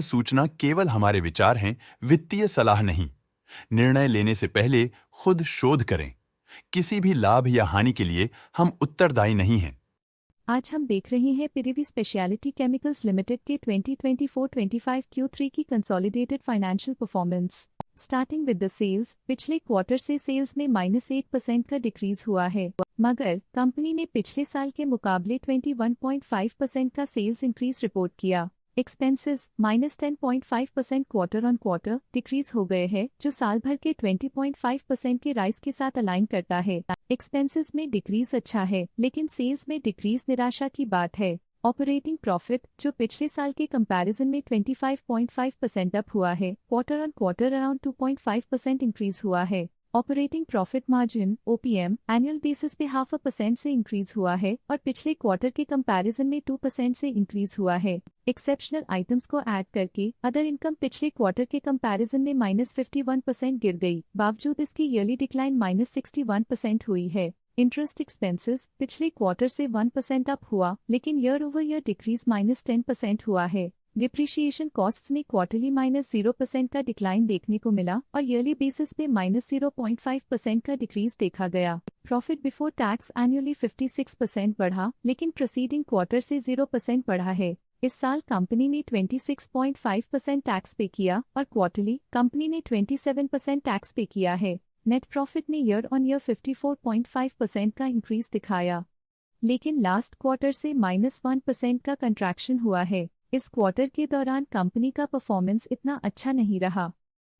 सूचना केवल हमारे विचार हैं, वित्तीय सलाह नहीं। निर्णय लेने से पहले खुद शोध करें। किसी भी लाभ या हानि के लिए हम उत्तरदायी नहीं हैं। आज हम देख रहे हैं पिरिवी स्पेशलिटी केमिकल्स लिमिटेड के 2024-25 Q3 की consolidated financial performance. Starting with the sales, पिछले क्वार्टर से सेल्स में -8% का डिक्रीज हुआ है, मगर कंपनी ने पिछले साल के मुकाबले 21.5% का सेल्स इंक्रीज रिपोर्ट किया। Expenses -10.5% quarter on quarter decrease हो गए हैं, जो साल भर के 20.5% के राइज के साथ अलाइन करता है। एक्सपेंसेस में डिक्रीज अच्छा है, लेकिन सेल्स में डिक्रीज निराशा की बात है। ऑपरेटिंग प्रॉफिट, जो पिछले साल के कंपैरिजन में 25.5% अप हुआ है, quarter on quarter around 2.5% increase हुआ है। Operating profit margin OPM annual basis पे 0.5% से इंक्रीज हुआ है और पिछले क्वार्टर के कंपैरिजन में 2% से इंक्रीज हुआ है। एक्सेप्शनल आइटम्स को ऐड करके अदर इनकम पिछले क्वार्टर के कंपैरिजन में -51% गिर गई, बावजूद इसकी ईयरली डिक्लाइन -61% हुई है। इंटरेस्ट एक्सपेंसेस पिछले क्वार्टर से 1% अप हुआ, लेकिन ईयर ओवर ईयर डिक्रीज -10% हुआ है। डिप्रिशिएशन कॉस्ट्स में क्वार्टरली -0% का डिक्लाइन देखने को मिला और ईयरली बेसिस पे -0.5% का डिक्रीज देखा गया। प्रॉफिट बिफोर टैक्स एनुअली 56% बढ़ा, लेकिन प्रोसीडिंग क्वार्टर से 0% बढ़ा है। इस साल कंपनी ने 26.5% टैक्स पे किया और क्वार्टरली कंपनी ने 27% टैक्स पे किया है। नेट प्रॉफिट ने ईयर ऑन ईयर 54.5% का इंक्रीज दिखाया, लेकिन लास्ट क्वार्टर से -1% का कंट्रैक्शन हुआ है। इस क्वार्टर के दौरान कंपनी का परफॉर्मेंस इतना अच्छा नहीं रहा।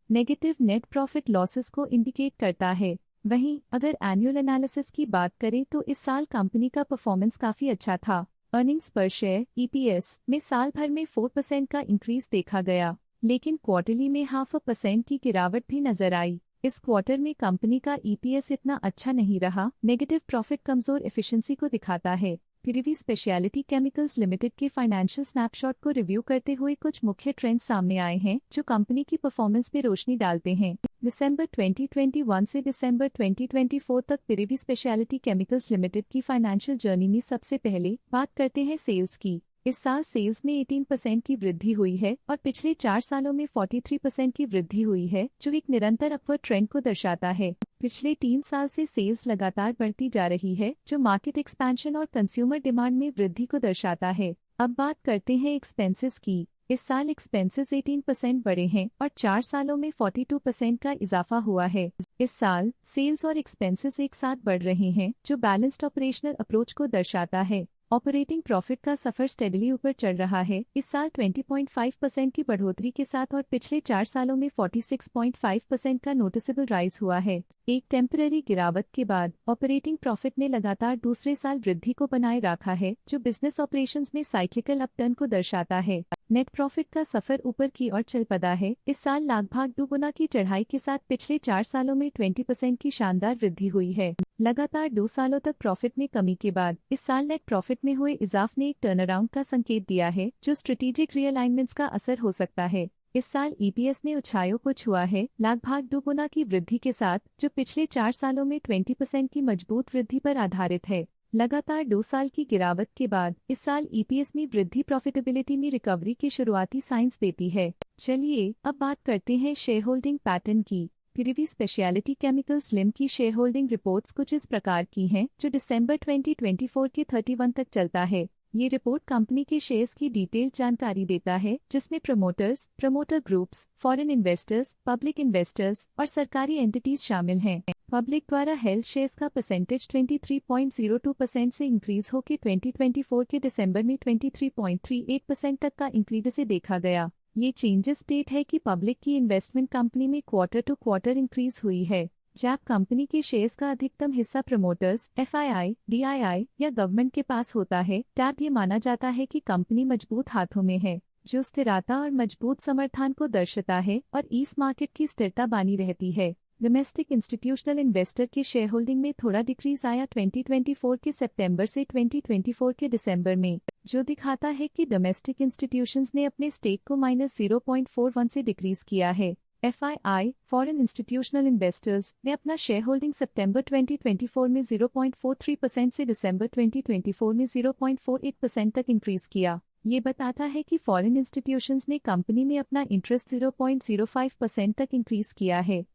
नेगेटिव नेट प्रॉफिट लॉसेस को इंडिकेट करता है। वहीं अगर एनुअल एनालिसिस की बात करें तो इस साल कंपनी का परफॉर्मेंस काफी अच्छा था। अर्निंग्स पर शेयर EPS में साल भर में 4% का इंक्रीज देखा गया, लेकिन क्वार्टरली में 0.5% की गिरावट भी नजर आई। इस क्वार्टर में कंपनी का EPS इतना अच्छा नहीं रहा। नेगेटिव प्रॉफिट कमजोर एफिशिएंसी को दिखाता है। पिरिवी स्पेशलिटी केमिकल्स लिमिटेड के फाइनेंशियल स्नैपशॉट को रिव्यू करते हुए कुछ मुख्य ट्रेंड्स सामने आए हैं, जो कंपनी की परफॉर्मेंस पे रोशनी डालते हैं। दिसंबर 2021 से दिसंबर 2024 तक पिरिवी स्पेशलिटी केमिकल्स लिमिटेड की फाइनेंशियल जर्नी में सबसे पहले बात करते हैं सेल्स की। इस साल सेल्स में 18% की वृद्धि हुई है और पिछले 4 सालों में 43% की वृद्धि हुई है, जो एक निरंतर अपवर्ड ट्रेंड को दर्शाता है। पिछले 3 साल से सेल्स लगातार बढ़ती जा रही है, जो मार्केट एक्सपेंशन और कंज्यूमर डिमांड में वृद्धि को दर्शाता है। अब बात करते हैं एक्सपेंसेस की। इस साल एक्सपेंसेस 18% बढ़े हैं और 4 सालों में 42% का इजाफा हुआ है। इस साल सेल्स और एक्सपेंसेस एक साथ बढ़ रहे हैं, जो बैलेंस्ड ऑपरेशनल अप्रोच को दर्शाता है। ऑपरेटिंग प्रॉफिट का सफर स्टेडली ऊपर चल रहा है। इस साल 20.5% की बढ़ोतरी के साथ और पिछले 4 सालों में 46.5% का नोटिसेबल राइज हुआ है। एक टेम्पररी गिरावट के बाद ऑपरेटिंग प्रॉफिट ने लगातार दूसरे साल वृद्धि को बनाए रखा है, जो बिजनेस ऑपरेशंस में साइक्लिकल अपटर्न को दर्शाता है। नेट प्रॉफिट का सफर ऊपर की ओर चल पड़ा है। इस साल लगभग 2 गुना की चढ़ाई के साथ पिछले 4 सालों में 20% की शानदार वृद्धि हुई है। लगातार 2 सालों तक प्रॉफिट में कमी के बाद इस साल नेट प्रॉफिट में हुए इजाफे ने एक टर्नअराउंड का संकेत दिया है, जो स्ट्रेटेजिक रीअलाइनमेंट्स का असर हो सकता है। इस साल EPS ने ऊंचाइयों को छुआ है, लगभग 2 गुना की वृद्धि के साथ, जो पिछले 4 सालों में 20% की मजबूत वृद्धि पर आधारित है। लगातार 2 साल की गिरावट के बाद इस साल EPS में वृद्धि प्रॉफिटेबिलिटी में रिकवरी के शुरुआती साइंस देती है। चलिए अब बात करते हैं शेयर होल्डिंग पैटर्न की। पिरिवी स्पेशलिटी केमिकल्स लिम की शेयर होल्डिंग रिपोर्ट्स कुछ इस प्रकार की हैं, जो दिसंबर 2024 के 31 तक चलता है। ये रिपोर्ट कंपनी के शेयर्स की डिटेल्ड जानकारी देता है, जिसमें promoters, promoter groups, foreign investors, public investors और सरकारी एंटिटीज शामिल हैं। पब्लिक द्वारा हेल्ड शेयर्स का परसेंटेज 23.02% से इंक्रीज होकर 2024 के दिसंबर में 23.38% तक का इंक्रीज से देखा गया। ये चेंजेस स्टेट है कि पब्लिक की इन्वेस्टमेंट कंपनी में क्वार्टर टू क्वार्टर इंक्रीज हुई है। जब कंपनी के शेयर्स का अधिकतम हिस्सा प्रमोटर्स, FII, DII या गवर्नमेंट के पास होता है, तब ये माना जाता है कि कंपनी मजबूत हाथों में है, जो स्थिरता और मजबूत समर्थन को दर्शाता है और इस मार्केट की स्थिरता बनी रहती है। डोमेस्टिक इंस्टीट्यूशनल इन्वेस्टर के शेयर होल्डिंग में थोड़ा डिक्रीज आया 2024 के सितंबर से 2024 के दिसंबर में, जो दिखाता है कि डोमेस्टिक इंस्टीट्यूशंस ने अपने स्टेक को -0.41 से डिक्रीज किया है। FII, फॉरेन इंस्टीट्यूशनल इन्वेस्टर्स, ने अपना शेयर होल्डिंग सितंबर 2024 में 0.43% से दिसंबर 2024 में 0.48% तक इंक्रीज किया। ये बताता है कि फॉरेन इंस्टीट्यूशंस ने कंपनी में अपना इंटरेस्ट 0.05% तक इंक्रीज किया है।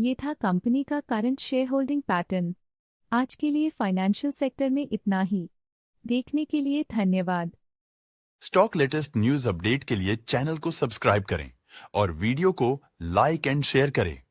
ये था कंपनी का करंट शेयर होल्डिंग पैटर्न। आज के लिए फाइनेंशियल सेक्टर में इतना ही। देखने के लिए धन्यवाद। स्टॉक लेटेस्ट न्यूज अपडेट के लिए चैनल को सब्सक्राइब करें और वीडियो को लाइक एंड शेयर करें।